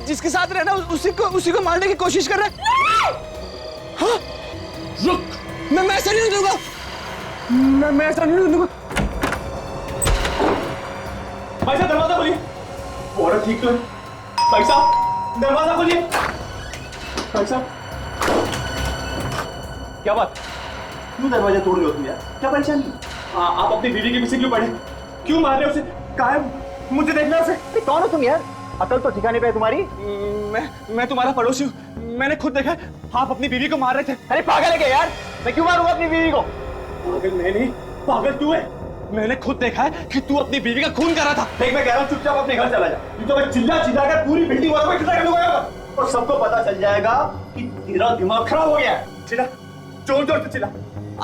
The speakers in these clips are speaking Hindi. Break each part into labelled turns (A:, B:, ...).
A: जिसके साथ रहना उसी को मारने की कोशिश कर रहा है। हाँ? रुक, मैं ऐसा नहीं दूंगा, मैं ऐसा नहीं दूंगा।
B: भाई साहब दरवाजा खोलिए। औरत ठीक तो है? भाई साहब दरवाजा खोलिए। भाई साहब क्या बात, क्यों दरवाजा तोड़ रहे हो तुम यार? क्या परेशानी? आप अपनी बीवी के पीछे क्यों पड़े? क्यों मार रहे हो उसे? कहाँ है? मुझे देखना उसे। कौन हो तुम यार? अकल तो ठिकाने पे है तुम्हारी?
A: मैं तुम्हारा पड़ोसी हूँ, मैंने खुद देखा है आप अपनी बीवी को मार रहे थे।
B: अरे पागल है क्या यार? मैं क्यों मारूंगा अपनी बीवी को? पागल मैं नहीं, पागल तू है।
A: मैंने खुद देखा है कि तू अपनी बीवी का खून करा था।
B: देख मैं कह रहा हूँ चुपचाप अपने घर चला जा। तो मैं चिल्ला कर पूरी बिल्डिंग वालों को इकट्ठा कर दूंगा और सबको पता चल जाएगा कि तेरा दिमाग खराब हो गया है। चिल्ला, जोर जोर से चिल्ला।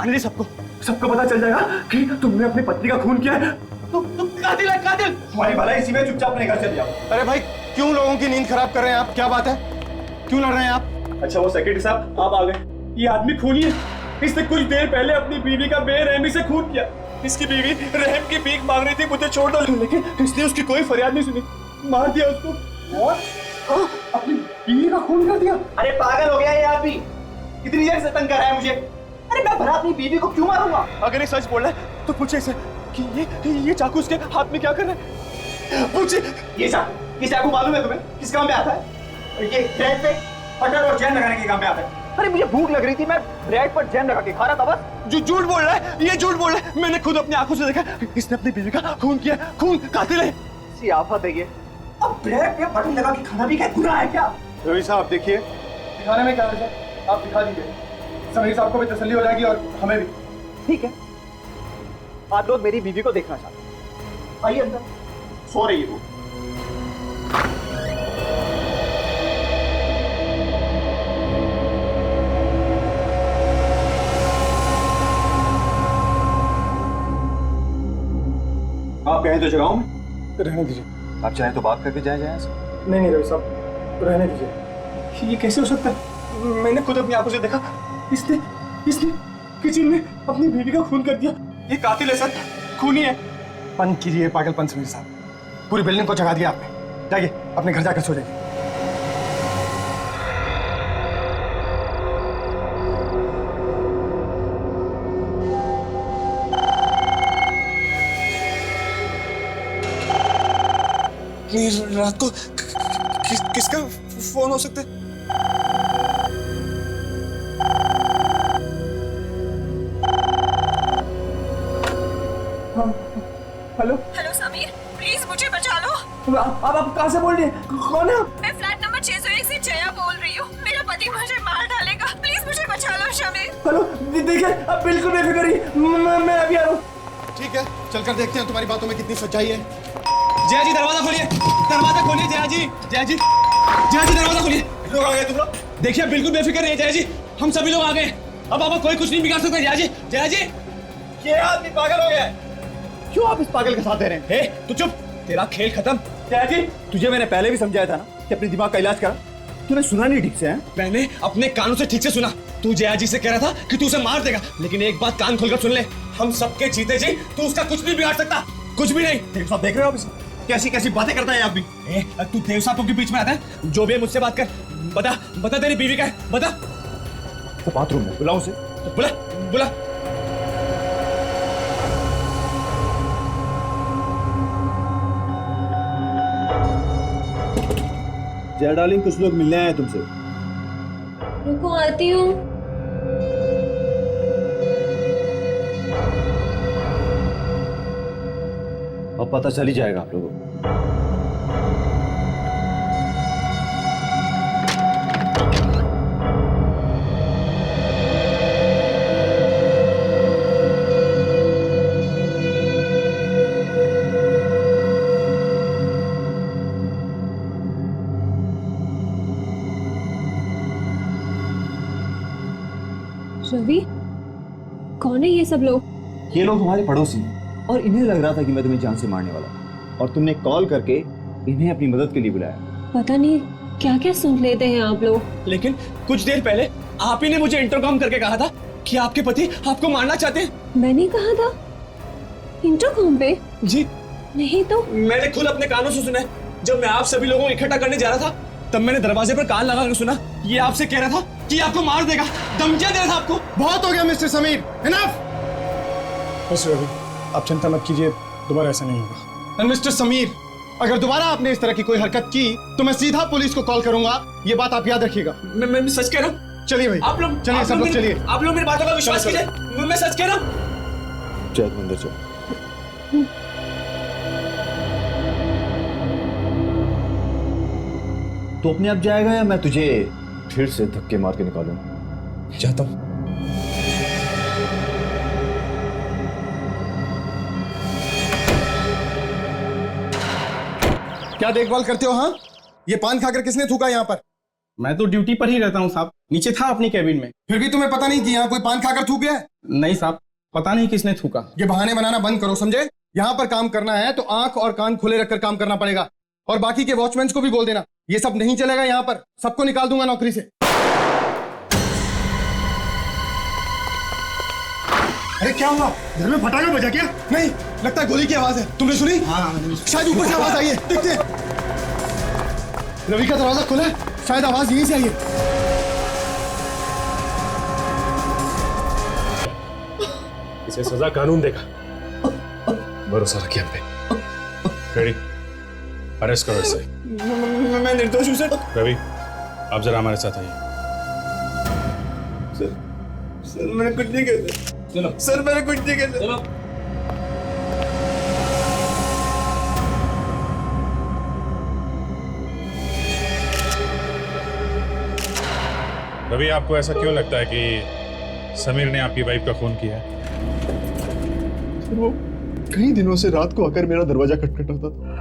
A: आने सबको
B: पता चल जाएगा कि तुमने अपनी पत्नी का खून किया है। तुम कातिल है, कातिल। तुम्हारी भलाई इसी में, चुपचाप अपने घर चले जाओ।
A: अरे भाई क्यों लोगों की नींद खराब कर रहे हैं आप? क्या बात है, क्यों लड़ रहे हैं आप?
B: अच्छा वो सेक्रेटरी साहब आप आ गए। ये आदमी खूनी है, इसने कुछ देर पहले अपनी बीवी का बेरहमी से खून किया। इसकी बीवी रहम की भीख मांग रही थी, मुझे छोड़ दो, लेकिन इसने उसकी कोई फरियाद नहीं सुनी, मार दिया उसको। और अपनी बीवी का खून कर दिया। अरे पागल हो गया ये आदमी, इतनी देर से तंग कर रहा है मुझे। अरे मैं भला अपनी बीवी को क्यों मारूंगा?
A: अगर ये सच बोल रहा है तो पूछे इसे कि ये चाकू उसके हाथ में क्या कर रहा है। पूछे
B: ये चाकू मालूम है तुम्हें किस काम में आता है? ये ब्रेड पे बटर और जैम लगाने के काम में आता है। अरे मुझे भूख लग रही थी, मैं ब्रेड पर जैम लगा के खा रहा था बस।
A: जो झूठ बोल रहा है, ये झूठ बोल रहा है। मैंने खुद अपनी आंखों से देखा, इसने अपनी बीवी का खून किया। खून, कातिल है।
B: सी आफत है ये। अब ब्रेड पे बटर लगा के खाना भी क्या गुनाह है क्या?
C: रवि साहब देखिए, दिखाने में क्या है, आप दिखा दीजिए, समीर साहब को भी तसल्ली हो जाएगी और हमें भी।
B: ठीक है, आप लोग मेरी बीवी को देखना चाहते हैं, आइए अंदर। सो रही है वो। आप कहें तो जगाऊं मैं?
C: रहने दीजिए।
B: आप चाहें तो बात करके जाए जाए।
C: नहीं रवि साहब, रहने दीजिए।
A: ये कैसे हो सकता है? मैंने खुद अपनी आंखों से देखा, इसने किचन में अपनी बीवी का खून कर दिया। ये कातिल है सर, खूनी है।
C: बंद कीजिए पागलपन समीर साहब, पूरी बिल्डिंग को जगा दिया आपने। जाइए अपने घर जाकर सो जाइए।
A: रात को किसका फोन हो सकता है?
C: हेलो
D: हेलो समीर, प्लीज मुझे बचा लो।
C: आप कहाँ से बोल रही हैं? कौन है आप?
D: मैं फ्लैट नंबर 601 से जया बोल रही हूँ। मेरा पति मुझे मार डालेगा, प्लीज मुझे बचा लो समीर।
C: हेलो देखिए, आप बिल्कुल बेफिक्र रहिए, मैं अभी आ रहा हूँ।
A: ठीक है, चलकर देखते हैं तुम्हारी बातों में कितनी सच्चाई है। जया जी दरवाजा खोलिए, दरवाजा खोलिए। जया जी दरवाजा खोलिए।
B: लोग आ गए तुम लोग?
A: देखिए बिल्कुल बेफिक्र रहिए जया जी, हम सभी लोग आ गए। अब कोई कुछ नहीं बिगाड़ सकता। जया जी
B: ये आदमी पागल हो गया है। क्यों आप इस पागल के साथ दे रहे हैं?
A: हे तू चुप, तेरा खेल खत्म।
B: जया जी तुझे मैंने पहले भी समझाया था ना कि अपने दिमाग का इलाज करा, तूने सुना नहीं ठीक से है?
A: मैंने अपने कानों से ठीक से सुना। तू जया जी से कह रहा था कि तू उसे मार देगा, लेकिन एक बात कान खोलकर सुन ले, हम सबके जीते जी तू उसका कुछ नहीं बिगाड़ सकता, कुछ भी नहीं।
B: देव साहब देख रहे हो आप इसे? कैसी कैसी बातें करता है आदमी।
A: तू देव साहब के बीच में आता है? जो भी है मुझसे बात कर। बता तेरी बीवी का है, बता।
B: तो बाथरूम में बुलाओ उसे।
A: बुला।
B: जया डार्लिंग, कुछ लोग मिलने आए हैं तुमसे।
D: रुको आती हूँ।
B: अब पता चल ही जाएगा आप लोगों को।
D: रवि, कौन है ये सब लोग?
B: ये लोग तुम्हारे पड़ोसी हैं और इन्हें लग रहा था कि मैं तुम्हें जान से मारने वाला हूं, और तुमने कॉल करके इन्हें अपनी मदद के लिए बुलाया।
D: पता नहीं क्या क्या सुन लेते हैं आप लोग।
A: लेकिन कुछ देर पहले आप ही ने मुझे इंटरकॉम करके कहा था कि आपके पति आपको मारना चाहते हैं।
D: मैंने कहा था इंटरकॉम पे?
A: जी
D: नहीं तो।
A: मैंने खुद अपने कानों से सुना है। जब मैं आप सभी लोगों को इकट्ठा करने जा रहा था तब मैंने दरवाजे पर कान लगा कर सुना, ये आपसे कह रहा था कि आपको मार देगा, धमकियां दे रहा था आपको।
C: बहुत हो गया mister Sameer, enough. Mister Ravi, आप चिंता मत कीजिए, दोबारा ऐसा नहीं होगा। एंड मिस्टर समीर, अगर दोबारा आपने इस तरह की कोई हरकत की तो मैं सीधा पुलिस को कॉल करूंगा, ये बात आप याद रखिएगा।
A: मैं सच कह रहा हूँ।
C: चलिए भाई,
A: आप लोग
C: चलिए, सब लोग चलिए।
A: आप लोग मेरी बातों का विश्वास कीजिए, मैं सच कह रहा हूँ।
E: चल अंदर चल। तो अपने आप जाएगा या मैं तुझे फिर से धक्के मार के निकालूं?
A: जाता हूँ।
C: क्या देखभाल करते हो? हाँ, ये पान खाकर किसने थूका यहाँ पर?
F: मैं तो ड्यूटी पर ही रहता हूँ साहब, नीचे था अपनी कैबिन में।
C: फिर भी तुम्हें पता नहीं कि यहाँ कोई पान खाकर थूक गया है?
F: नहीं साहब, पता नहीं किसने थूका।
C: ये बहाने बनाना बंद करो, समझे? यहाँ पर काम करना है तो आंख और कान खुले रखकर काम करना पड़ेगा। और बाकी के वॉचमैन को भी बोल देना, ये सब नहीं चलेगा यहाँ पर, सबको निकाल दूंगा नौकरी से। अरे क्या हुआ? घर में फटाका बजा क्या? नहीं, लगता है गोली की आवाज है। तुमने सुनी? हाँ, शायद ऊपर से आवाज आई है, देखते हैं। रवि का दरवाजा खुला है, शायद आवाज यहीं से आई है।
G: इसे सजा कानून देगा। भरोसा रखिए हम पे। रेडी, अरेस्ट करो इसे।
A: मैं निर्दोष हूँ सर।
G: रवि, आप जरा हमारे साथ आइए।
A: सर मैंने कुछ नहीं किया। चलो सर, मैंने कुछ नहीं किया। चलो।
G: रवि, आपको ऐसा क्यों लगता है कि समीर ने आपकी वाइफ का खून किया है?
H: वो कई दिनों से रात को आकर मेरा दरवाजा खटखटाता था,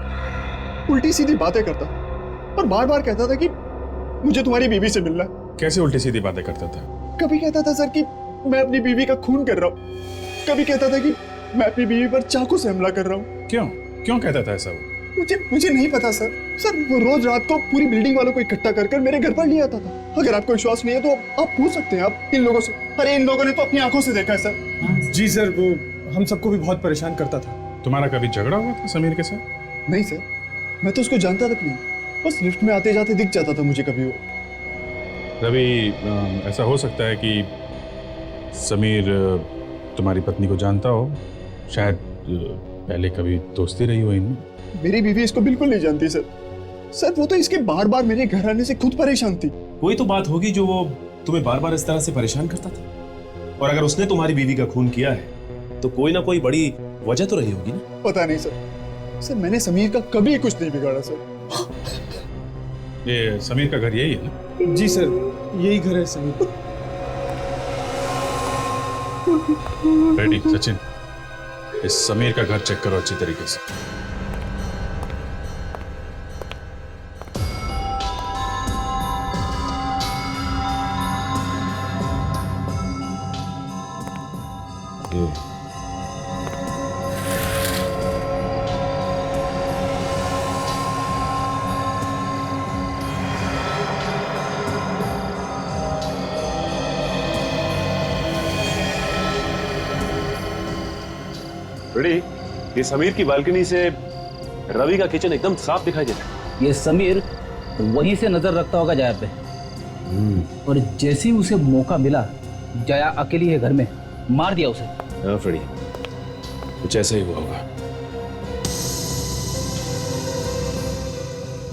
H: उल्टी सीधी बातें करता और बार बार कहता था कि मुझे तुम्हारी बीवी से मिलना है।
G: कैसे उल्टी सीधी बातें करता था?
H: कभी कहता था सर कि मैं अपनी बीवी का खून कर रहा हूँ, कभी कहता था कि मैं अपनी बीवी पर चाकू से हमला कर रहा हूँ।
G: क्यों क्यों कहता था ऐसा वो?
H: मुझे नहीं पता सर। वो रोज रात को पूरी बिल्डिंग वालों को इकट्ठा कर मेरे घर पर ले आता था। अगर आपको विश्वास नहीं है तो आप पूछ सकते हैं आप इन लोगों से। अरे इन लोगों ने तो अपनी आंखों से देखा है सर।
C: जी सर, वो हम सबको भी बहुत परेशान करता था।
G: तुम्हारा कभी झगड़ा हुआ था समीर के साथ?
H: नहीं सर, मैं तो उसको जानता तक नहीं, बस लिफ्ट में आते जाते दिख जाता था मुझे कभी वो।
G: रवि, ऐसा हो सकता है कि समीर तुम्हारी पत्नी को जानता हो, शायद पहले कभी दोस्ती रही हो इनमें।
H: मेरी बीवी इसको बिल्कुल नहीं जानती सर। सर वो तो इसके बार बार मेरे घर आने से खुद परेशान थी।
I: कोई तो बात होगी जो वो तुम्हें बार बार इस तरह से परेशान करता था। और अगर उसने तुम्हारी बीवी का खून किया है तो कोई ना कोई बड़ी वजह तो रही होगी ना।
H: पता नहीं सर, मैंने समीर का कभी कुछ नहीं बिगाड़ा सर।
G: ये समीर का घर यही है ना?
C: जी सर, यही घर है समीर।
G: रेडी सचिन, इस समीर का घर चेक करो अच्छी तरीके से।
I: रेडी, ये समीर की बालकनी से रवि का किचन एकदम साफ दिखाई देता है।
J: ये समीर वहीं से नजर रखता होगा जया पे। और जैसे ही उसे मौका मिला, जया अकेली है घर में, मार दिया उसे।
I: हाँ फ्रेडी, कुछ ऐसा ही हुआ होगा।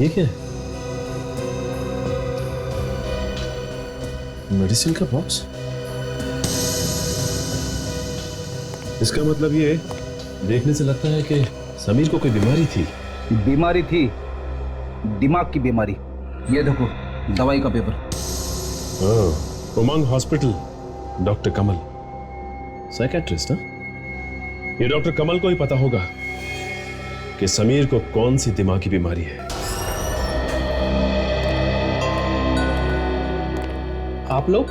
I: ये क्या है? मेडिसिन का बॉक्स? इसका मतलब ये देखने से लगता है कि समीर को कोई बीमारी थी।
J: बीमारी थी, दिमाग की बीमारी। ये देखो दवाई का पेपर।
I: उमंग हॉस्पिटल, डॉक्टर कमल, साइकेट्रिस्ट। ये डॉक्टर कमल को ही पता होगा कि समीर को कौन सी दिमागी बीमारी है।
F: आप लोग?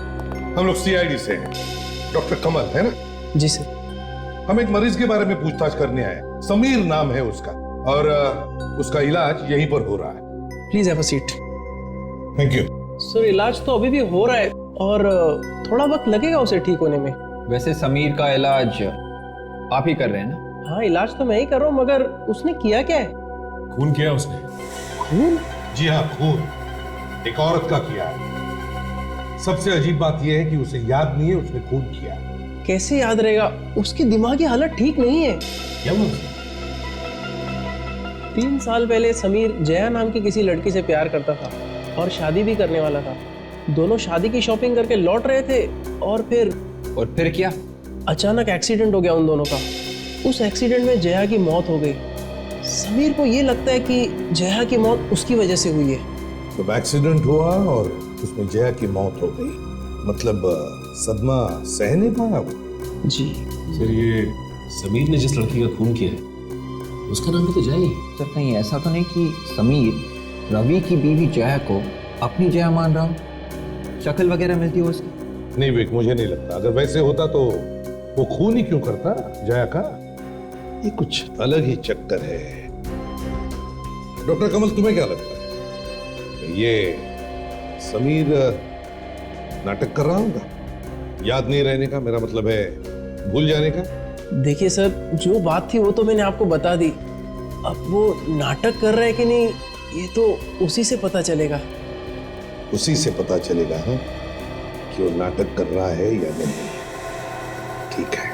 K: हम लोग सीआईडी से हैं। डॉक्टर कमल है ना?
F: जी सर।
K: हम एक मरीज के बारे में पूछताछ करने आए। समीर नाम है उसका और उसका इलाज यहीं पर हो रहा है।
F: Please have a seat.
K: Thank you
F: sir. इलाज तो अभी भी हो रहा है और थोड़ा वक्त लगेगा उसे ठीक होने में।
A: वैसे समीर का इलाज आप ही कर रहे हैं ना?
F: हाँ, इलाज तो मैं ही कर रहा हूँ, मगर उसने किया क्या है?
I: खून किया उसने।
F: खून?
K: जी हाँ, खून। एक औरत का किया है। सबसे अजीब बात यह है कि उसे याद नहीं है उसने खून किया।
F: कैसे याद रहेगा? उसकी दिमागी हालत ठीक नहीं है।
I: क्या हुआ?
F: 3 साल पहले समीर जया नाम की किसी लड़की से प्यार करता था और शादी भी करने वाला था। दोनों शादी की शॉपिंग करके लौट रहे थे और फिर क्या? अचानक एक्सीडेंट हो गया उन दोनों का। उस एक्सीडेंट में जया की मौत हो गई। समीर को ये लगता है कि जया की मौत उसकी वजह से हुई है।
K: तो एक्सीडेंट हुआ और उसमें जया की मौत हो गई, मतलब सदमा सह नहीं पाया वो।
F: जी
I: सर, ये समीर ने जिस लड़की का खून किया है उसका नाम भी तो जया ही।
E: सर कहीं ऐसा तो नहीं कि समीर रवि की बीवी जया को अपनी जया मान रहा हो? शक्ल वगैरह मिलती हो उसकी?
K: नहीं विक, मुझे नहीं लगता। अगर वैसे होता तो वो खून ही क्यों करता जया का? ये कुछ अलग ही चक्कर है। डॉक्टर कमल, तुम्हें क्या लगता है? ये समीर नाटक कर रहा होगा? याद नहीं रहने का, मेरा मतलब है भूल जाने का।
F: देखिए सर, जो बात थी वो तो मैंने आपको बता दी। अब वो नाटक कर रहा है कि नहीं ये तो उसी से पता चलेगा।
K: उसी से पता चलेगा है कि वो नाटक कर रहा है या नहीं। ठीक है,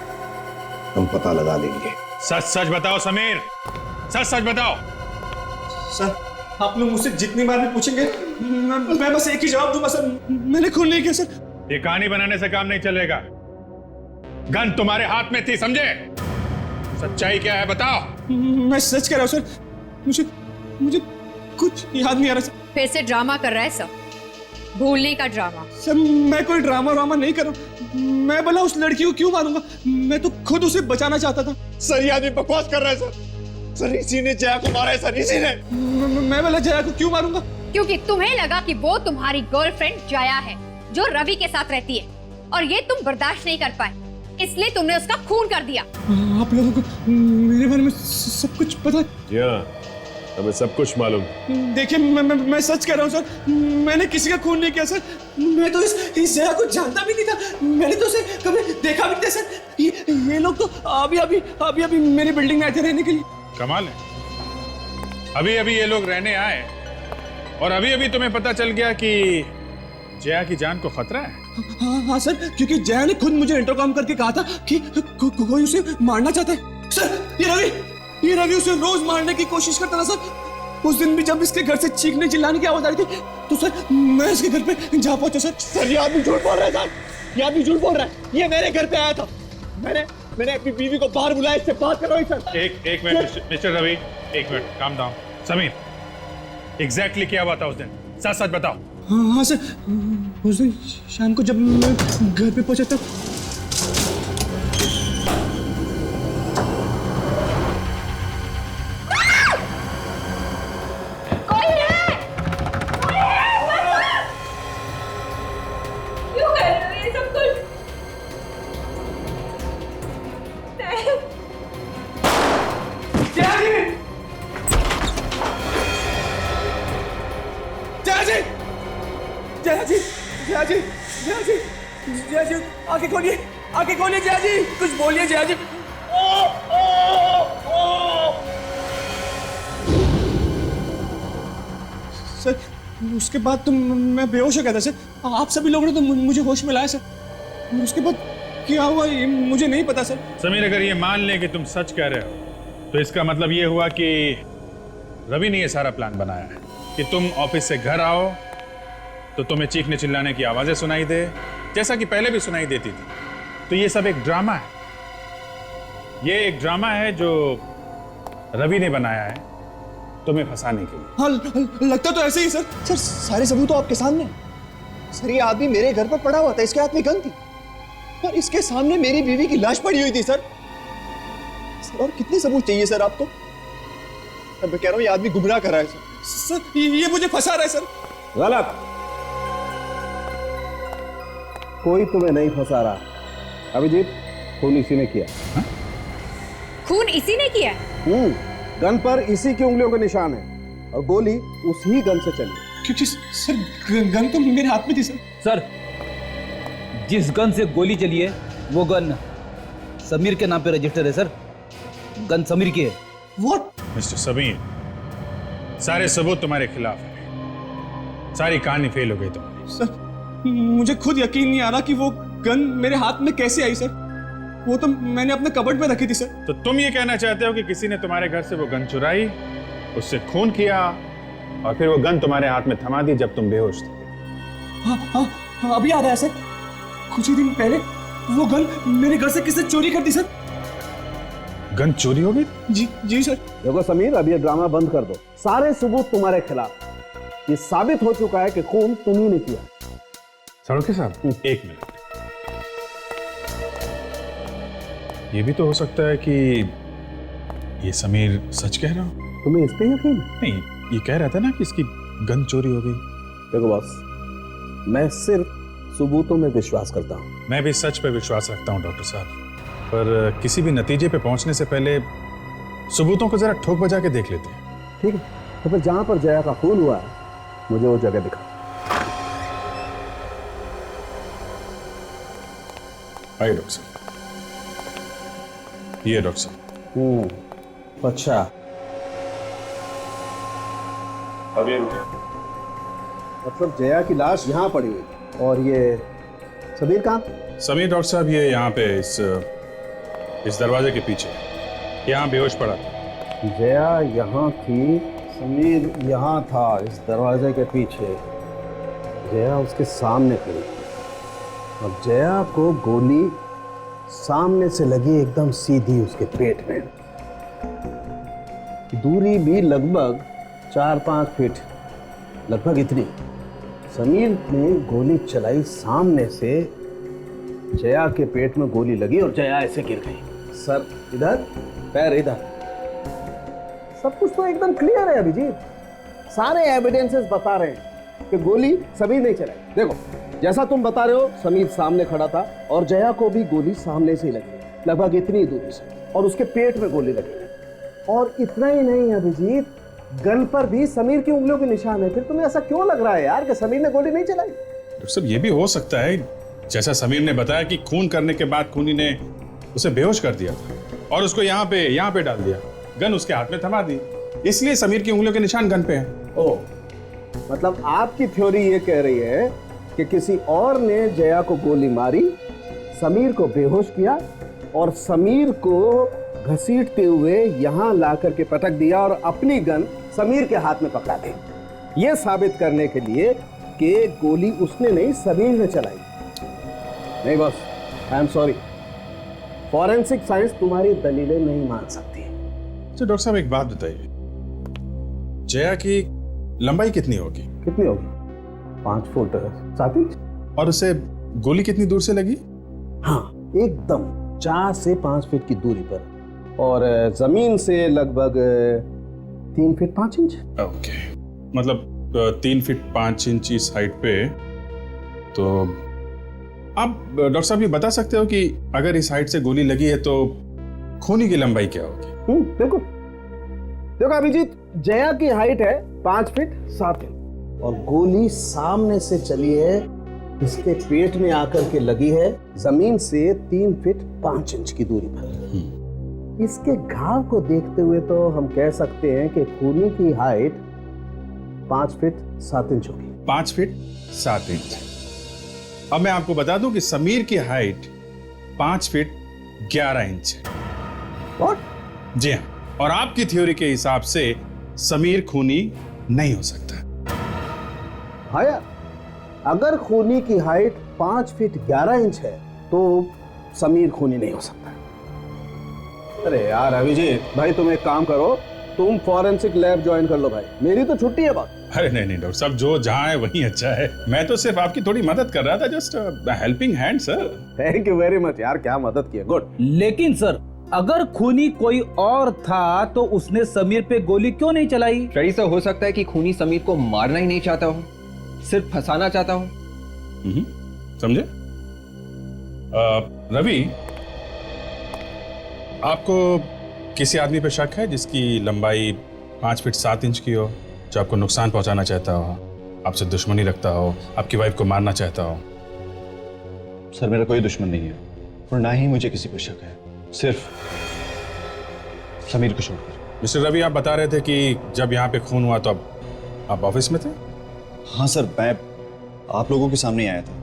K: हम पता लगा लेंगे।
G: सच सच बताओ समीर, सच सच बताओ।
B: सर, आप लोग मुझसे जितनी बार भी पूछेंगे मैं बस एक ही जवाब दूंगा सर, मैंने खून नहीं किया सर।
G: ये कहानी बनाने से काम नहीं चलेगा। गन तुम्हारे हाथ में थी, समझे? सच्चाई क्या है बताओ।
B: मैं सच कह रहा हूँ सर, मुझे कुछ याद नहीं आ रहा सर।
D: फिर से ड्रामा कर रहा है सब, भूलने का ड्रामा।
B: सर मैं कोई ड्रामा नहीं कर रहा हूँ। मैं भला उस लड़की को क्यों मारूंगा? मैं तो खुद उसे बचाना चाहता था।
H: सर ये आदमी बकवास कर रहा है सर। सर इसी ने जया को मारा है सर, इसी ने।
B: मैं भला जया को क्यों मारूंगा?
D: क्योंकि तुम्हें लगा कि वो तुम्हारी गर्लफ्रेंड जया है जो रवि के साथ रहती है और ये तुम बर्दाश्त नहीं कर पाए, इसलिए तुमने उसका खून कर दिया।
B: आप लोगों को मेरे बारे में सब कुछ पता है?
I: हमें सब कुछ मालूम।
B: देखिए मैं सच कह रहा हूँ सर, मैंने किसी का खून नहीं किया सर। मैं तो इस जया को जानता भी नहीं था, मैंने तो उसे कभी देखा भी नहीं था सर। ये लोग तो अभी मेरी बिल्डिंग में आए थे रहने के लिए।
G: कमाल है, अभी अभी ये लोग रहने आए और अभी अभी तुम्हें पता चल गया कि जया की जान को खतरा है।
B: हाँ सर, क्योंकि जया ने खुद मुझे इंटरकॉम करके कहा था कि कोई उसे मारना चाहता है। सर ये रवि उसे रोज मारने की कोशिश करता था सर। उस दिन भी जब इसके घर से चीखने चिल्लाने की आवाज आ रही थी तो सर मैं इसके घर पे जा पहुंचा सर।
H: सर ये आदमी झूठ बोल रहा है सर, ये आदमी झूठ बोल रहा है। ये मेरे घर पे आया था, मैंने अपनी बीवी को बाहर बुलाया, इससे बात करो सर।
G: एक मिनट मिस्टर रवि, एक minute, calm down. Sameer, exactly क्या हुआ था उस दिन? सच सच बताओ।
B: हाँ सर, उस दिन शाम को जब मैं घर पे पहुंचा था जया जी, आंखें खोलिए जया जी, कुछ बोलिए जया जी। सर उसके बाद तो मैं बेहोश हो गया था सर। आप सभी लोगों ने तो मुझे होश में लाया सर। उसके बाद क्या हुआ ये मुझे नहीं पता सर।
G: समीर, अगर ये मान ले कि तुम सच कह रहे हो तो इसका मतलब ये हुआ कि रवि ने ये सारा प्लान बनाया है कि तुम ऑफिस से घर आओ तो तुम्हें चीखने चिल्लाने की आवाजें सुनाई दे, जैसा कि पहले भी सुनाई देती थी। तो ये सब एक ड्रामा है, ये एक ड्रामा है जो रवि ने बनाया है तुम्हें फंसाने के लिए।
B: हाँ लगता तो ऐसे ही सर।
H: सर सारे सबूत तो आपके सामने। सर ये आदमी मेरे घर पर पड़ा हुआ था, इसके हाथ में गन थी और इसके सामने मेरी बीवी की लाश पड़ी हुई थी सर। और कितने सबूत चाहिए सर आपको? मैं कह रहा हूँ ये आदमी गुमराह कर रहा है
B: सर। ये मुझे फंसा रहा है सर।
L: गलत, कोई तुम्हें नहीं फंसा रहा। अभिजीत, खून इसी ने किया।
D: खून इसी ने किया?
L: गन पर इसी की उंगलियों के निशान है और गोली उसी गन से चली।
B: क्योंकि सर गन तो मेरे हाथ में थी सर।
J: सर जिस गन से गोली चली है वो गन समीर के नाम पे रजिस्टर है सर। गन समीर की है।
B: व्हाट?
G: मिस्टर समीर, सारे सबूत तुम्हारे खिलाफ हैं। सारी कहानी फेल हो गई तुम्हारी।
A: सर मुझे खुद यकीन नहीं आ रहा कि वो गन मेरे हाथ में कैसे आई सर। वो तो मैंने अपने कबर्ड में रखी थी सर।
G: तो तुम ये कहना चाहते हो कि किसी ने तुम्हारे घर से वो गन चुराई, उससे खून किया और फिर वो गन तुम्हारे हाथ में थमा दी जब तुम बेहोश थे?
A: हाँ, अभी याद आया सर। कुछ ही दिन पहले वो गन मेरे घर से किसने चोरी कर दी सर।
G: गन चोरी हो गई?
A: जी सर।
L: देखो समीर, अब ये ड्रामा बंद कर दो। सारे सबूत तुम्हारे खिलाफ। ये साबित हो चुका है कि खून तुम्ही ने किया।
G: साड़ोके साहब, एक मिनट। ये भी तो हो सकता है कि ये समीर सच कह रहा हो।
L: तुम्हें इस पे यकीन है?
G: नहीं, ये कह रहा था ना कि इसकी गन चोरी हो गई।
L: देखो बॉस, मैं सिर्फ सबूतों में विश्वास करता हूँ।
G: मैं भी सच पे विश्वास रखता हूँ डॉक्टर साहब, पर किसी भी नतीजे पे पहुंचने से पहले सबूतों को जरा ठोक बजा के देख लेते हैं।
L: ठीक है, तो फिर जहां पर जया का खून हुआ है, मुझे वो जगह दिखा।
G: आइए डॉक्टर साहब। ये डॉक्टर साहब।
L: अच्छा,
G: अब ये रुके।
L: मतलब जया की लाश यहाँ पड़ी हुई और ये समीर कहाँ?
G: समीर डॉक्टर साहब ये यहाँ पे इस दरवाजे के पीछे यहाँ बेहोश पड़ा था।
L: जया यहाँ थी, समीर यहाँ था इस दरवाजे के पीछे। जया उसके सामने खड़ी थी और जया को गोली सामने से लगी एकदम सीधी उसके पेट में। दूरी भी लगभग 4-5 फीट, लगभग इतनी। समीर ने गोली चलाई सामने से, जया के पेट में गोली लगी और जया ऐसे गिर गई। सर इधर, पैर इधर। सब कुछ तो एकदम क्लियर है अभिजीत। सारे एविडेंसेस बता रहे हैं कि गोली समीर नहीं चलाई। देखो, जैसा तुम बता रहे हो, समीर सामने खड़ा था और जया को भी गोली सामने से ही लगी, लगभग इतनी दूरी से, और उसके पेट में गोली लगी। और इतना ही नहीं अभिजीत, गन पर भी समीर की उंगलियों के निशान है। फिर तुम्हें ऐसा क्यों लग रहा है यार कि समीर ने गोली नहीं चलाई?
G: डॉक्टर साहब, ये भी हो सकता है जैसा समीर ने बताया कि खून करने के बाद खूनी ने उसे बेहोश कर दिया था और उसको यहाँ पे डाल दिया, गन उसके हाथ में थमा दी, इसलिए समीर की उंगलियों के निशान गन पे हैं।
L: ओह, मतलब आपकी थ्योरी ये कह रही है कि किसी और ने जया को गोली मारी, समीर को बेहोश किया और समीर को घसीटते हुए यहाँ लाकर के पटक दिया और अपनी गन समीर के हाथ में पकड़ा दी, ये साबित करने के लिए कि गोली उसने नहीं समीर ने चलाई। नहीं boss, I am sorry, forensic science तुम्हारी दलीलें नहीं मान सकती।
G: तो डॉक्टर साहब एक बात बताइए, जया की लंबाई कितनी होगी?
L: कितनी होगी? 5 फुट 7 इंच।
G: और उसे गोली कितनी दूर से लगी?
L: हाँ, एकदम 4 से 5 फीट की दूरी पर, और जमीन से लगभग 3 फीट 5 इंच।
G: ओके, मतलब 3 फीट 5 इंच इस हाइट पे। तो आप डॉक्टर साहब ये बता सकते हो कि अगर इस हाइट से गोली लगी है तो खूनी की लंबाई क्या होगी?
L: बिल्कुल। देखो अभिजीत, जया की हाइट है 5 फीट 7 इंच और गोली सामने से चली है, इसके पेट में आकर के लगी है जमीन से 3 फीट 5 इंच की दूरी पर। इसके घाव को देखते हुए तो हम कह सकते हैं कि खूनी की हाइट 5 फीट 7 इंच होगी।
G: 5 फीट 7 इंच। अब मैं आपको बता दूं कि समीर की हाइट 5 फीट 11 इंच है।
L: What?
G: जी हाँ, और आपकी थ्योरी के हिसाब से समीर खूनी नहीं हो सकता।
L: हाँ यार, अगर खूनी की हाइट 5 फीट 11 इंच है तो समीर खूनी नहीं हो सकता। अरे यार अभिजीत भाई, तुम एक काम करो, तुम फॉरेंसिक लैब ज्वाइन कर लो भाई, मेरी तो छुट्टी है बस।
G: अरे नहीं डॉक्टर साहब, जो जहां है वहीं अच्छा है। मैं तो सिर्फ आपकी थोड़ी मदद कर रहा था, just helping hand sir.
L: Thank you very much यार, क्या मदद की है, गुड।
J: लेकिन सर, अगर खूनी कोई और था तो उसने समीर पे गोली क्यों नहीं चलाई?
E: कई से हो सकता है कि खूनी समीर को मारना ही नहीं चाहता हो, सिर्फ फंसाना चाहता हो।
G: समझे? रवि, आपको किसी आदमी पे शक है जिसकी लंबाई 5 फीट 7 इंच की हो, जो आपको नुकसान पहुंचाना चाहता हो, आपसे दुश्मनी रखता हो, आपकी वाइफ को मारना चाहता हो?
H: सर मेरा कोई दुश्मन नहीं है और ना ही मुझे किसी पर शक है, सिर्फ समीर को छोड़कर।
G: मिस्टर रवि, आप बता रहे थे कि जब यहाँ पे खून हुआ तो आप ऑफिस में थे?
H: हाँ सर, मैं आप लोगों के सामने आया था,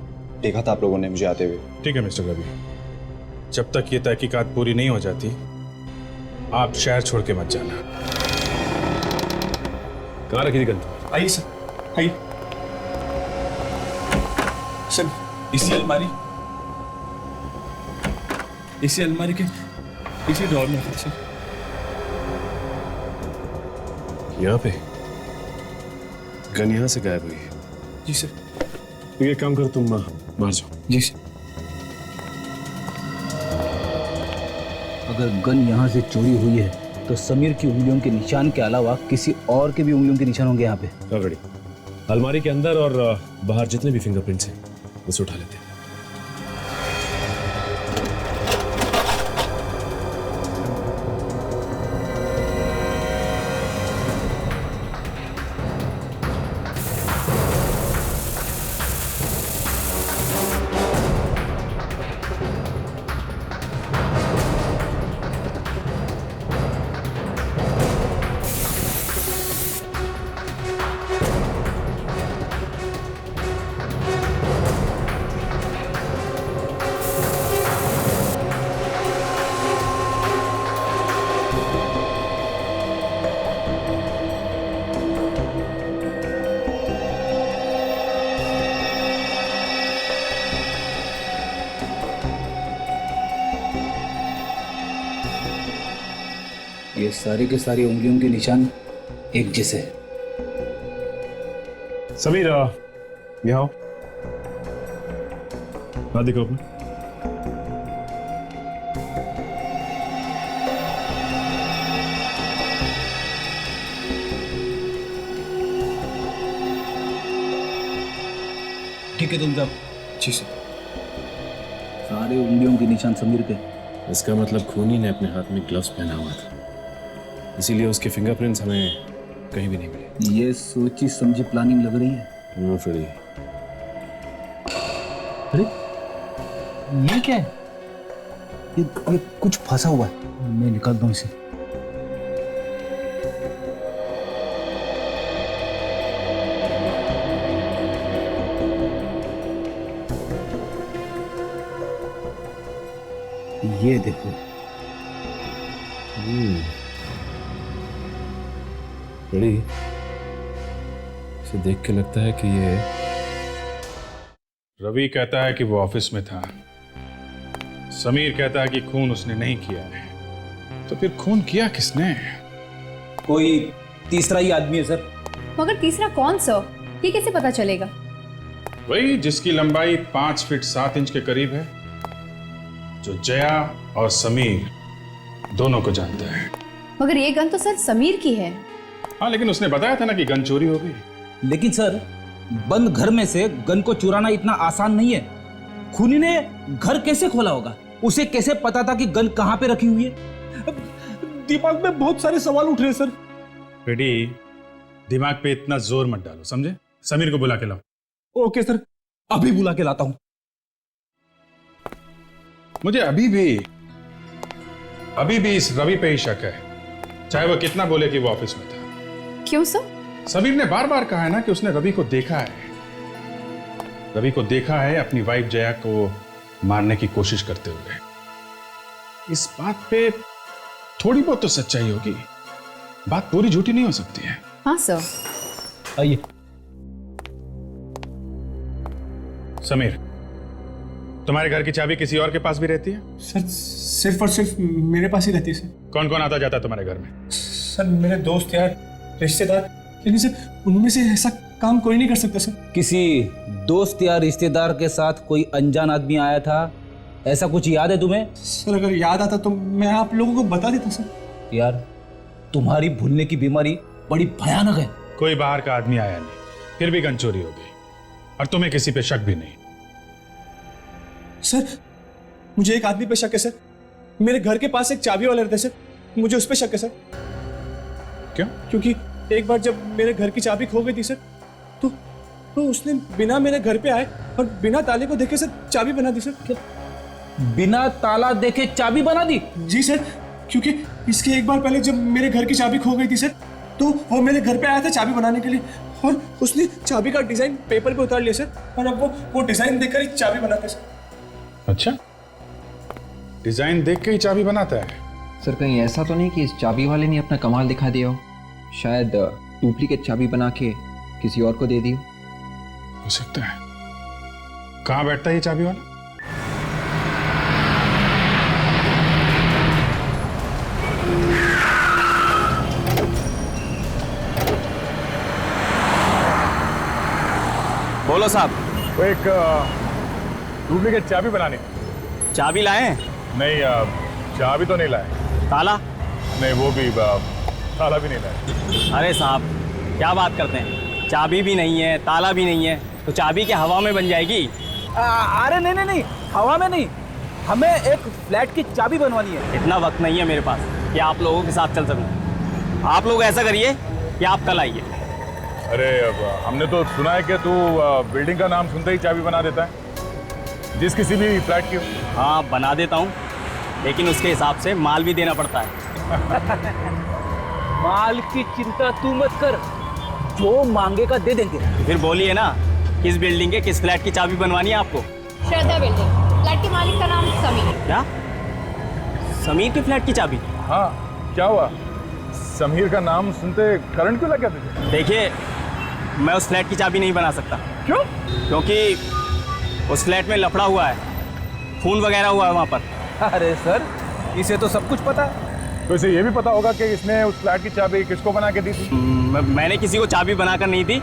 H: देखा था आप लोगों ने मुझे आते हुए।
G: ठीक है मिस्टर रवि, जब तक ये तहकीकात पूरी नहीं हो जाती आप शहर छोड़ के मत जाना।
I: कहाँ रखी थी गन?
B: आइए सर, आइए सर। इसी अलमारी के इसी ड्रॉर में है सर।
I: यहाँ पे गन यहाँ से गायब हुई है।
B: जी सर।
I: तो ये काम कर, तुम बाहर जाओ।
B: जी सर।
J: अगर गन यहाँ से चोरी हुई है तो समीर की उंगलियों के निशान के अलावा किसी और के भी उंगलियों के निशान होंगे यहाँ पे।
I: ऑलरेडी अलमारी के अंदर और बाहर जितने भी फिंगरप्रिंट्स हैं उसे उठा लेते हैं।
J: ये सारी के सारी उंगलियों के निशान एक जैसे।
I: समीर यहाँ आओ। हाथ दिखाओ अपना।
J: ठीक है तुम जाओ।
B: जी सर।
J: सारे उंगलियों के निशान समीर के।
I: इसका मतलब खूनी ने अपने हाथ में ग्लव्स पहना हुआ था, इसीलिए उसके फिंगरप्रिंट्स हमें कहीं भी नहीं मिले।
J: ये सोची समझी प्लानिंग लग रही है।
I: No Freddy.
J: अरे ये क्या है? ये कुछ फंसा हुआ है, मैं निकालता हूँ इसे। ये देखो।
I: बड़ी इसे देख के लगता है कि ये
G: रवि कहता है कि वो ऑफिस में था, समीर कहता है कि खून उसने नहीं किया है, तो फिर खून किया किसने?
J: कोई तीसरा ही आदमी है सर।
D: मगर तीसरा कौन सर? ये कैसे पता चलेगा?
G: वही जिसकी लंबाई 5 फीट 7 इंच के करीब है, जो जया और समीर दोनों को जानता है।
D: मगर ये गन तो सर समीर की है।
G: हाँ, लेकिन उसने बताया था ना कि गन चोरी हो गई।
J: लेकिन सर बंद घर में से गन को चुराना इतना आसान नहीं है। खूनी ने घर कैसे खोला होगा? उसे कैसे पता था कि गन कहां पे रखी हुई है?
B: दिमाग में बहुत सारे सवाल उठ रहे हैं सर।
G: बेटी, दिमाग पे इतना जोर मत डालो, समझे? समीर को बुला के लाओ।
B: ओके सर,
J: अभी बुला के लाता हूं।
G: मुझे अभी भी इस रवि पे ही शक है, चाहे वो कितना बोले कि वो ऑफिस में था।
D: क्यों सर?
G: समीर ने बार बार कहा है ना कि उसने रवि को देखा है। रवि को देखा है अपनी वाइफ जया को मारने की कोशिश करते हुए। इस बात पे थोड़ी बहुत तो सच्चाई होगी, बात पूरी झूठी नहीं हो सकती है।
D: हाँ सर।
J: आइए।
G: समीर, तुम्हारे घर की चाबी किसी और के पास भी रहती है?
B: सर सिर्फ और सिर्फ मेरे पास ही रहती है सर।
G: कौन कौन आता जाता है तुम्हारे घर में?
B: सर मेरे दोस्त यार, रिश्तेदार, लेकिन सर उनमें से ऐसा काम कोई नहीं कर सकता सर।
J: किसी दोस्त या रिश्तेदार के साथ कोई अनजान आदमी आया था, ऐसा कुछ याद है तुम्हें?
B: सर अगर याद आता तो मैं आप लोगों को बता देता सर।
J: यार तुम्हारी भूलने की बीमारी बड़ी भयानक है।
G: कोई बाहर का आदमी आया नहीं, फिर भी गन चोरी हो गई, और तुम्हें किसी पे शक भी नहीं।
B: सर मुझे एक आदमी पे शक है सर। मेरे घर के पास एक चाबी वाला रहता है सर, मुझे उस पे शक है सर।
G: क्यों?
B: क्योंकि एक बार जब मेरे घर की चाबी खो गई थी सर, तो उसने बिना मेरे घर पे आए और बिना ताले को देखे सर चाबी बना दी सर।
J: बिना ताला देखे चाबी बना दी?
B: जी सर, क्योंकि इसके एक बार पहले जब मेरे घर की चाबी खो गई थी सर, तो वो मेरे घर पे आया था चाबी बनाने के लिए, और उसने चाबी का डिजाइन पेपर पे उतार लिया सर, और अब वो डिजाइन देखकर ही चाबी बनाते सर।
G: अच्छा, डिजाइन देख के ही चाबी बनाता है?
E: सर कहीं ऐसा तो नहीं कि इस चाबी वाले ने अपना कमाल दिखा दिया हो? शायद डुप्लीकेट चाबी बना के किसी और को दे दी
G: हो सकता है। कहाँ बैठता है ये चाबी वाला?
J: बोलो साहब।
G: वो एक डुप्लीकेट चाबी बनानी।
J: चाबी लाए हैं?
G: नहीं, चाबी तो नहीं लाए।
J: ताला?
G: नहीं, वो भी ताला भी नहीं लाए।
J: अरे साहब क्या बात करते हैं, चाबी भी नहीं है, ताला भी नहीं है, तो चाबी क्या हवा में बन जाएगी?
M: अरे नहीं, हवा में नहीं, हमें एक फ्लैट की चाबी बनवानी है।
J: इतना वक्त नहीं है मेरे पास कि आप लोगों के साथ चल सकूं। आप लोग ऐसा करिए कि आप कल आइए।
G: अरे हमने तो सुना है कि तू बिल्डिंग का नाम सुनते ही चाबी बना देता है, जिस किसी भी फ्लैट की।
J: हाँ बना देता हूँ, लेकिन उसके हिसाब से माल भी देना पड़ता है।
M: माल की चिंता तू मत कर, जो मांगेगा दे देंगे।
J: फिर बोलिए ना, किस बिल्डिंग के किस फ्लैट की चाबी बनवानी है आपको?
D: श्रद्धा बिल्डिंग, फ्लैट के मालिक का नाम समीर।
J: क्या? समीर के फ्लैट की चाबी?
G: हाँ, क्या हुआ? समीर का नाम सुनते करंट क्यों लग गया तुझे?
J: देखिए, मैं उस फ्लैट की चाबी नहीं बना सकता।
G: क्यों?
J: क्योंकि उस फ्लैट में लफड़ा हुआ है, खून वगैरह हुआ है वहाँ पर।
M: अरे सर, इसे तो सब कुछ पता है।
G: तो इसे ये भी पता होगा कि इसने उस फ्लैट की चाबी किसको बना के दी थी?
J: मैंने किसी को चाबी बनाकर नहीं दी।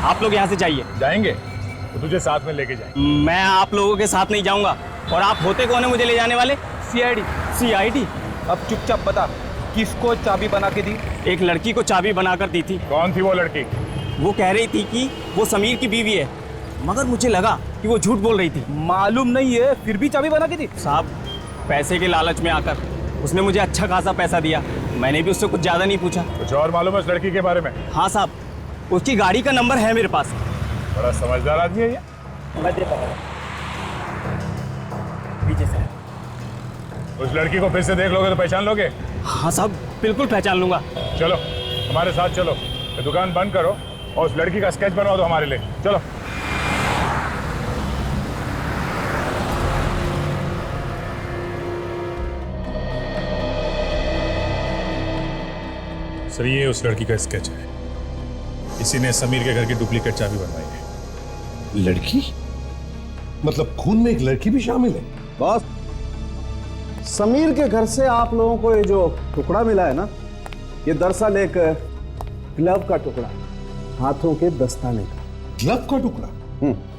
J: आप लोग यहाँ से जाइए।
G: जाएंगे तो तुझे साथ में लेके जाएंगे।
J: मैं आप लोगों के साथ नहीं जाऊँगा। और आप होते कौन है मुझे ले जाने वाले? CID।
M: अब चुपचाप बता, किसको चाबी बना के दी?
J: एक लड़की को चाबी बनाकर दी थी।
G: कौन थी वो लड़की?
J: वो कह रही थी कि वो समीर की बीवी है, मगर मुझे लगा कि वो झूठ बोल रही थी।
M: मालूम नहीं है, फिर भी चाबी बना के दी?
J: साहब, पैसे के लालच में आकर उसने मुझे अच्छा खासा पैसा दिया। मैंने भी उससे कुछ ज़्यादा नहीं पूछा।
G: कुछ और मालूम है उस लड़की के बारे में?
J: हाँ साहब, उसकी गाड़ी का नंबर है मेरे पास।
G: बड़ा समझदार आदमी है ये।
J: मैं देता हूँ पीछे से।
G: उस लड़की को फिर से देख लोगे तो पहचान लोगे?
J: हाँ साहब, बिल्कुल पहचान लूंगा।
G: चलो हमारे साथ चलो, ये दुकान बंद करो और उस लड़की का स्केच बनवा दो हमारे लिए। चलो। सर, ये उस लड़की का स्केच है। इसी ने समीर के घर की डुप्लीकेट चाबी बनवाई है।
K: लड़की? मतलब खून में एक लड़की भी शामिल है?
L: बॉस, समीर के घर से आप लोगों को ये जो टुकड़ा मिला है ना, ये दरअसल एक ग्लव का टुकड़ा, हाथों के दस्ताने का।
K: ग्लव का टुकड़ा?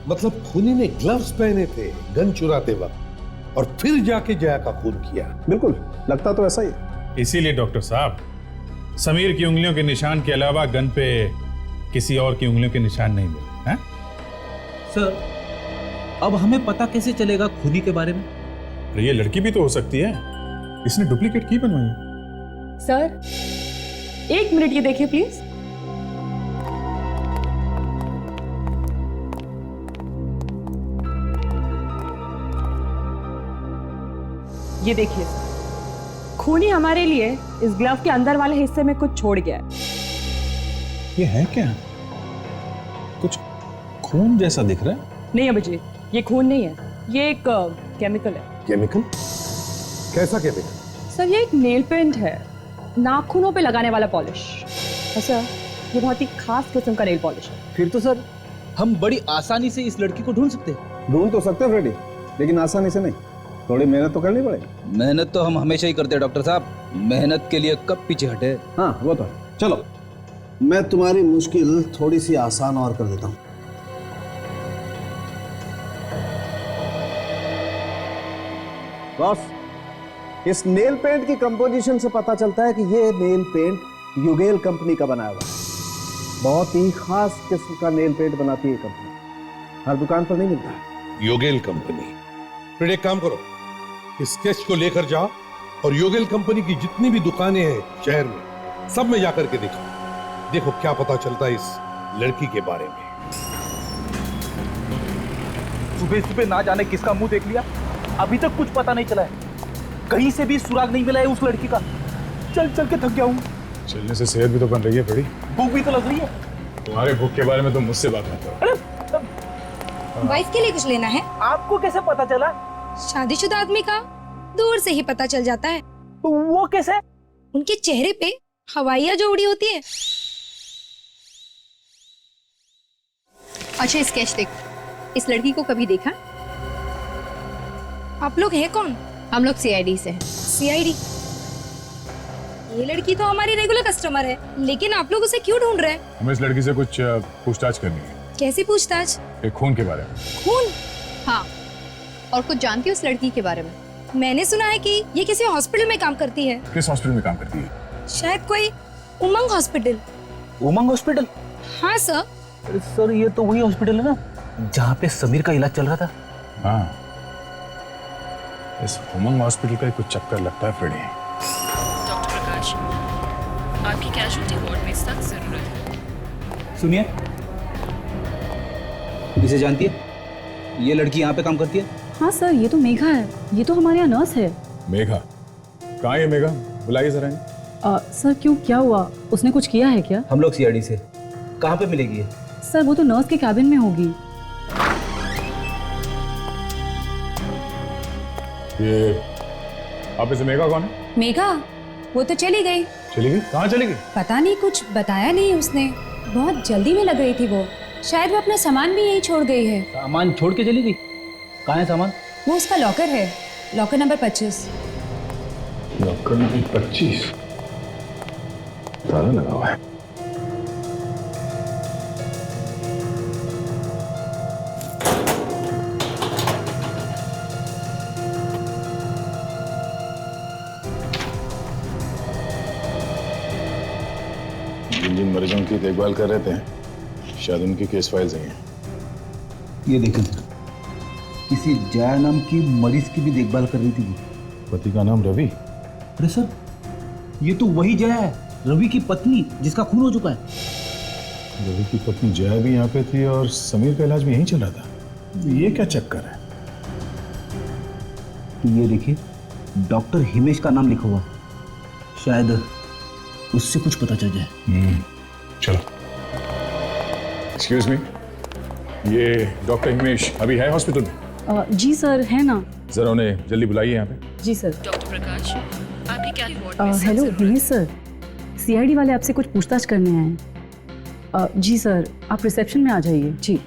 K: मतलब खूनी ने ग्लव्स पहने थे गन चुराते वक्त, और फिर जाके जया का खून किया।
L: बिल्कुल, लगता तो ऐसा ही।
G: इसीलिए डॉक्टर साहब, समीर की उंगलियों के निशान के अलावा गन पे किसी और की उंगलियों के निशान नहीं मिले हैं?
J: सर, अब हमें पता कैसे चलेगा खूनी के बारे में?
G: ये लड़की भी तो हो सकती है, इसने डुप्लीकेट की बनवाई है।
N: सर, 1 मिनट ये देखिए प्लीज। ये देखिए, खूनी हमारे लिए इस ग्लव के अंदर वाले हिस्से में कुछ छोड़ गया है।
G: ये है क्या? कुछ खून जैसा दिख रहा है।
N: नहीं अभिजीत, ये खून नहीं है, ये एक केमिकल है।
K: केमिकल? कैसा केमिकल?
N: सर, ये एक नेल पेंट है, नाखूनों पे लगाने वाला पॉलिश। सर, ये बहुत ही खास किस्म का नेल पॉलिश है।
M: फिर तो सर, हम बड़ी आसानी से इस लड़की को ढूंढ सकते हैं।
L: ढूंढ तो सकते हैं फ्रेडी, लेकिन आसानी से नहीं, थोड़ी मेहनत तो करनी पड़ेगी।
M: मेहनत तो हम हमेशा ही करते हैं डॉक्टर साहब, मेहनत के लिए कब पीछे हटे।
L: हाँ वो तो है। चलो, मैं तुम्हारी मुश्किल थोड़ी सी आसान और कर देता हूँ। बॉस, इस नेल पेंट की कंपोजिशन से पता चलता है कि ये नेल पेंट युगेल कंपनी का बनाया हुआ है। बहुत ही खास किस्म का नेल पेंट बनाती है कंपनी, हर दुकान पर नहीं मिलता है।
K: योगेल कंपनी? फिर एक काम करो, इस स्केच को लेकर जाओ और योगेल कंपनी की जितनी भी दुकानें हैं शहर में, सब में जाकर के देखो क्या पता चलता है इस लड़की के बारे में।
M: सुबह सुबह ना जाने किसका मुंह देख लिया, अभी तक कुछ पता नहीं चला है, कहीं से भी सुराग नहीं मिला है उस लड़की का। चल चल के थक गया हूँ।
G: चलने से सेहत भी तो बन रही है बड़ी।
M: भूख भी तो लग रही है।
G: तुम्हारे भूख के बारे में तुम मुझसे बात मत करो।
O: वाइफ के लिए कुछ लेना है?
M: आपको कैसे पता चला?
O: शादीशुदा आदमी का दूर से ही पता चल जाता है।
M: वो कैसे?
O: उनके चेहरे पे हवाइयां जो उड़ी होती है।
D: अच्छा स्केच देख, इस लड़की को कभी देखा?
O: आप लोग हैं कौन?
D: हम लोग सीआईडी से हैं।
O: सीआईडी? ये लड़की तो हमारी रेगुलर कस्टमर है, लेकिन आप लोग उसे क्यों ढूंढ रहे हैं?
G: हमें इस लड़की से कुछ पूछताछ करनी है।
O: कैसी पूछताछ?
G: एक खून के बारे में।
O: खून?
D: हाँ, और कुछ जानती हो उस लड़की के बारे में?
O: मैंने सुना है कि ये किसी हॉस्पिटल में काम करती है।
G: किस हॉस्पिटल में काम करती है?
O: शायद कोई उमंग हॉस्पिटल।
M: उमंग हॉस्पिटल?
O: हाँ सर।
M: सर ये तो वही हॉस्पिटल है ना जहाँ पे समीर का इलाज चल रहा था।
G: हाँ, इस उमंग हॉस्पिटल का कुछ चक्कर लगता है फ्रेडी।
P: डॉक्टर प्रकाश, आपकी कैजुअल्टी वार्ड में सख्त जरूरत है।
J: सुनिए, इसे जानती है? ये लड़की यहाँ पे काम करती है?
N: हाँ सर, ये तो मेघा है। ये तो हमारे यहाँ नर्स है।
G: मेघा? कहाँ है मेघा? बुलाइए जरा।
N: सर क्यों, क्या हुआ? उसने कुछ किया है क्या?
J: हम लोग सीआईडी से। कहाँ पे मिलेगी ये?
N: सर वो तो नर्स के कैबिन में होगी।
G: ये आप इसे मेघा कौन है?
O: मेघा? वो तो चली गई।
G: चली गई? कहाँ चली गई?
O: पता नहीं, कुछ बताया नहीं उसने। बहुत जल्दी में लग रही थी वो। शायद वो अपना सामान भी यहीं छोड़ गई है।
J: सामान छोड़ के चली गई? कहाँ है सामान?
O: वो उसका लॉकर है, लॉकर नंबर 25।
G: Locker number 25? ताला लगा हुआ है। जिन मरीजों की देखभाल कर रहे थे, शायद उनकी केस फाइल्स हैं।
J: ये देखें सर, किसी जया नाम की मरीज की भी देखभाल कर रही थी वो।
G: पति का नाम रवि?
J: अरे सर, ये तो वही जया है, रवि की पत्नी जिसका खून हो चुका है।
G: रवि की पत्नी जया भी यहाँ पे थी और समीर का इलाज भी यहीं चल रहा था। ये क्या चक्कर है?
J: ये देखिए, डॉक्टर हिमेश का नाम लिखा हुआ, शायद उससे कुछ पता चल जाए।
G: चलो। एक्सक्यूज मी, ये डॉक्टर हिमेश अभी है हॉस्पिटल में?
N: जी सर, है ना।
G: जरा उन्हें जल्दी बुलाइए यहाँ पे।
N: जी सर।
P: डॉक्टर प्रकाश, आपकी क्या वार्ड में
N: हेलो हिमेश सर, सीआईडी वाले आपसे कुछ पूछताछ करने आए हैं। जी सर, आप रिसेप्शन में आ जाइए। जी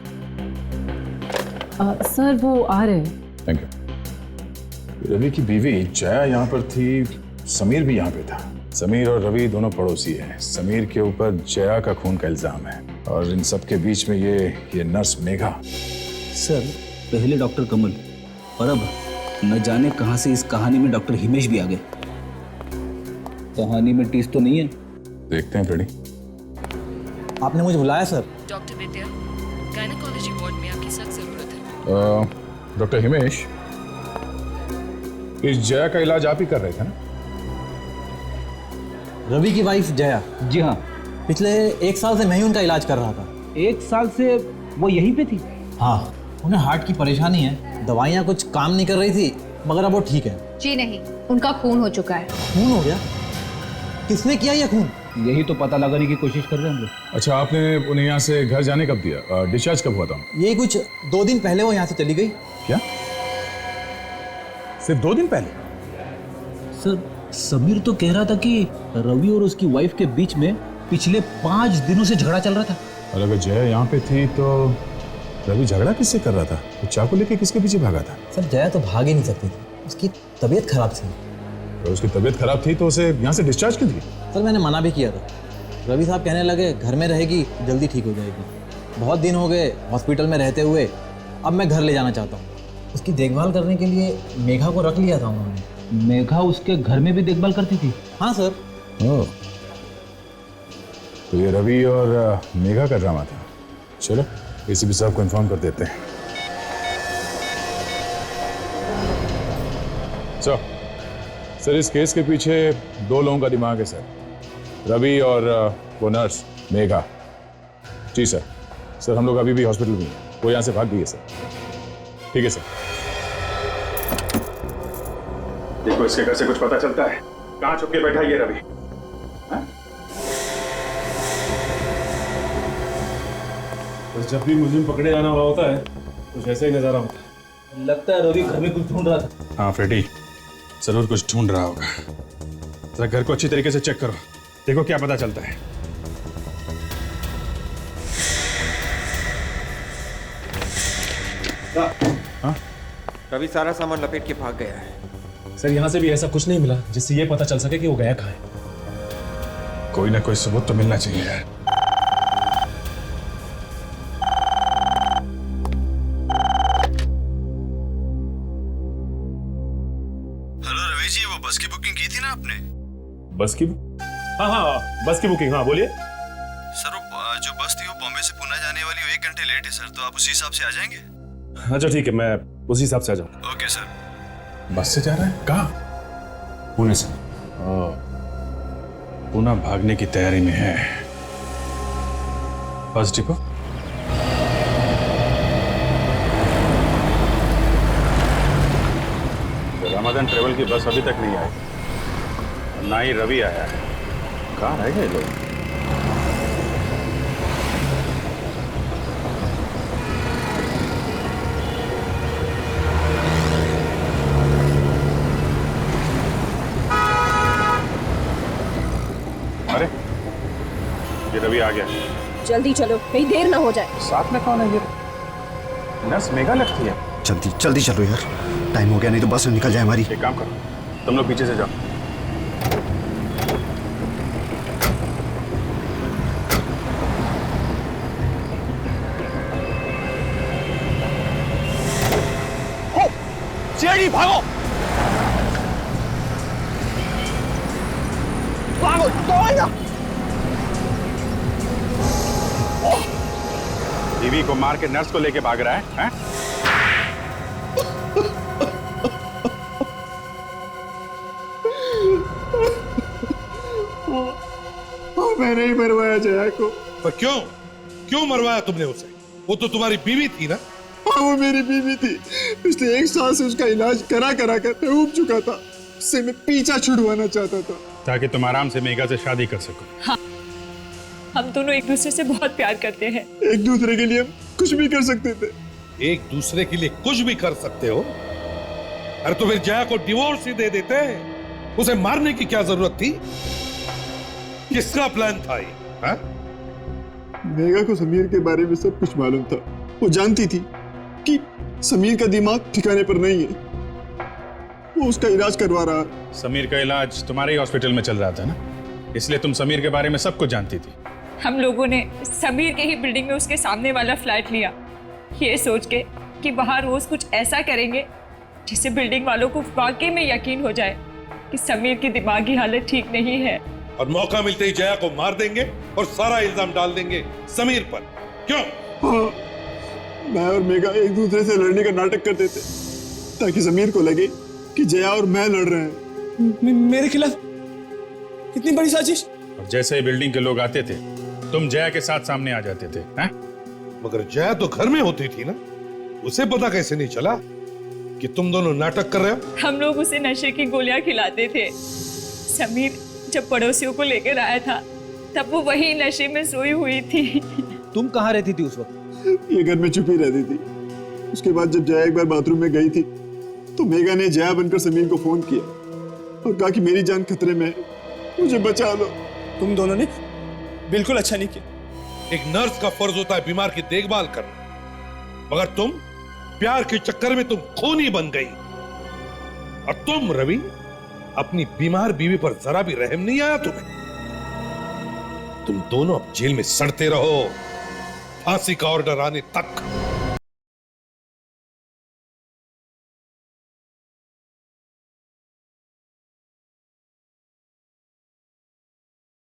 N: सर, वो आ रहे हैं।
G: Thank you. रवि की बीवी जया यहाँ पर थी, समीर भी यहाँ पे था। समीर और रवि दोनों पड़ोसी हैं। समीर के ऊपर जया का खून का इल्जाम है और इन सब के बीच में ये नर्स मेघा।
J: सर, पहले डॉक्टर कमल और अब न जाने कहां से इस कहानी में डॉक्टर हिमेश भी आ गए। कहानी में टीस तो नहीं है?
G: देखते हैं फ्रेडी।
E: आपने मुझे बुलाया सर?
P: डॉक्टर विद्या, गायनेकोलॉजी वार्ड में आपकी सख्त जरूरत है।
G: डॉक्टर हिमेश, इस जया का इलाज आप ही कर रहे थे ना?
E: रवि की वाइफ जया?
J: जी हाँ।
E: पिछले 1 साल से मैं ही उनका इलाज कर रहा था।
J: 1 साल से वो यहीं पे थी?
E: हाँ, उन्हें हार्ट की परेशानी है, दवाइयाँ कुछ काम नहीं कर रही थी, मगर अब वो ठीक है।
D: जी नहीं, उनका खून हो चुका है।
E: खून हो गया? किसने किया ये खून?
J: यही तो पता लगाने की कोशिश कर रहे हैं हम लोग।
G: अच्छा, आपने उन्हें यहाँ से घर जाने कब दिया? डिस्चार्ज कब हुआ था?
E: ये कुछ 2 दिन पहले वो यहाँ से चली गई।
G: क्या? सिर्फ 2 दिन पहले?
J: सर, समीर तो कह रहा था कि रवि और उसकी वाइफ के बीच में पिछले 5 दिनों से झगड़ा चल रहा था।
G: और अगर जया यहाँ पे थी तो रवि झगड़ा किससे कर रहा था? वो चाकू लेके किसके पीछे भागा था?
E: सर, जया तो भाग ही नहीं सकती थी, उसकी तबीयत खराब थी।
G: तो उसकी तबीयत खराब थी तो उसे यहाँ से डिस्चार्ज क्यों दिया?
E: सर, मैंने मना भी किया था। रवि साहब कहने लगे घर में रहेगी, जल्दी ठीक हो जाएगी। बहुत दिन हो गए हॉस्पिटल में रहते हुए, अब मैं घर ले जाना चाहता हूँ। उसकी देखभाल करने के लिए मेघा को रख लिया था उन्होंने।
J: मेघा उसके घर में भी देखभाल करती थी?
E: हाँ सर।
G: ओह, तो ये रवि और मेघा का ड्रामा था। चलो, एसीपी साहब को इन्फॉर्म कर देते हैं। सर, इस केस के पीछे 2 लोगों का दिमाग है सर, रवि और वो नर्स मेघा। जी सर। सर, हम लोग अभी भी हॉस्पिटल में हैं, वो यहाँ से भाग गई है सर। ठीक है सर। देखो, इसके घर से कुछ पता चलता है, कहाँ छुप के बैठा ये रवि।
I: बस जब भी मुझे पकड़े जाना हुआ होता है कुछ ऐसा ही नजारा होता है।
J: लगता है रवि घर में कुछ ढूंढ रहा था।
G: हाँ फ्रेडी, जरूर कुछ ढूंढ रहा होगा। जरा घर को अच्छी तरीके से चेक करो, देखो क्या पता चलता है।
Q: हाँ? रवि सारा सामान लपेट के भाग गया है।
I: सर यहाँ से भी ऐसा कुछ नहीं मिला जिससे ये पता चल सके कि वो गया कहाँ है।
G: कोई ना कोई सबूत तो मिलना चाहिए यार।
R: हेलो रवि जी, वो बस की बुकिंग की थी ना आपने?
I: बस की? हाँ, बस की बुकिंग। हाँ बोलिए
R: सर, वो जो बस थी वो बॉम्बे से पुणे जाने वाली, वो 1 घंटे लेट है सर, तो आप उसी हिसाब से आ जाएंगे?
I: अच्छा ठीक है, मैं उसी हिसाब से आ जाऊँ।
R: Okay sir.
G: बस से जा रहा है? कहाँ?
I: पुणे से।
G: पुणे भागने की तैयारी में है। Bus depot? रामाधन ट्रेवल की बस अभी तक नहीं आई, ना ही रवि आया है। कहाँ रह गए लोग? अरे ये रवि आ गया।
N: जल्दी चलो, कहीं देर ना हो जाए।
G: साथ में कौन है ये? नर्स मेघा लगती है।
H: जल्दी जल्दी चलो यार, टाइम हो गया, नहीं तो बस निकल जाए हमारी।
G: एक काम करो, तुम लोग पीछे से जाओ।
A: सीआईडी भागो, भागो, तो आएगा।
G: बीवी को मार के नर्स को लेके भाग रहा है, हैं?
K: मैंने ही मरवाया जया को। पर क्यों मरवाया तुमने उसे? वो तो तुम्हारी बीवी थी ना?
H: हाँ, वो मेरी बीवी थी। पिछले 1 साल से उसका इलाज करा कर ऊब चुका था। उससे मैं पीछा छुड़वाना चाहता था
G: ताकि तुम आराम से मेघा से शादी कर सको।
N: हाँ, हम दोनों एक दूसरे से बहुत प्यार करते हैं।
H: एक दूसरे के लिए हम कुछ भी कर सकते थे।
K: एक दूसरे के लिए कुछ भी कर सकते हो? अरे तो फिर जया को डिवोर्स ही दे देते। उसे मारने की क्या जरूरत थी? किसका प्लान था ये? हाँ?
H: मेघा को समीर के बारे में सब कुछ मालूम था। वो जानती थी कि समीर का दिमाग ठिकाने पर नहीं है। वो उसका इलाज करवा रहा है।
G: समीर का इलाज तुम्हारे ही हॉस्पिटल में चल रहा था ना, इसलिए तुम समीर के बारे में सब कुछ जानती थी।
N: हम लोगों ने समीर के ही बिल्डिंग में उसके सामने वाला फ्लैट लिया, ये सोच के कि वहां रोज कुछ ऐसा करेंगे जिससे बिल्डिंग वालों को वाकई में यकीन हो जाए कि समीर की दिमागी हालत ठीक नहीं है।
K: और मौका मिलते ही जया को मार देंगे और सारा इल्जाम डाल देंगे समीर पर। क्यों?
H: हाँ, मैं और मेघा एक दूसरे से लड़ने का नाटक करते थे ताकि समीर को लगे कि जया और मैं लड़ रहे हैं
A: मेरे खिलाफ। इतनी बड़ी साजिश।
G: और जैसे ही बिल्डिंग के लोग आते थे तुम जया के साथ सामने आ जाते थे, हैं?
K: मगर जया तो घर में होती थी ना, उसे पता कैसे नहीं चला कि तुम दोनों नाटक कर रहे हो?
N: हम लोग उसे नशे की गोलियां खिलाते थे। समीर जब पड़ोसियों को लेकर आया था तब वो वही नशे में सोई हुई थी।
J: तुम कहाँ रहती थी उस वक्त?
H: ये घर में छुपी रहती थी। उसके बाद जब जया एक बार बाथरूम में गई थी तो मेघा ने जया बनकर समीर को फोन किया और कहा कि मेरी जान खतरे में है, मुझे बचा लो।
A: तुम दोनों ने बिल्कुल अच्छा नहीं किया।
K: एक नर्स का फर्ज होता है बीमार की देखभाल करना, मगर तुम प्यार के चक्कर में तुम खूनी बन गई। और तुम रवि, अपनी बीमार बीवी पर जरा भी रहम नहीं आया तुम्हें? तुम दोनों अब जेल में सड़ते रहो, फांसी का ऑर्डर आने तक।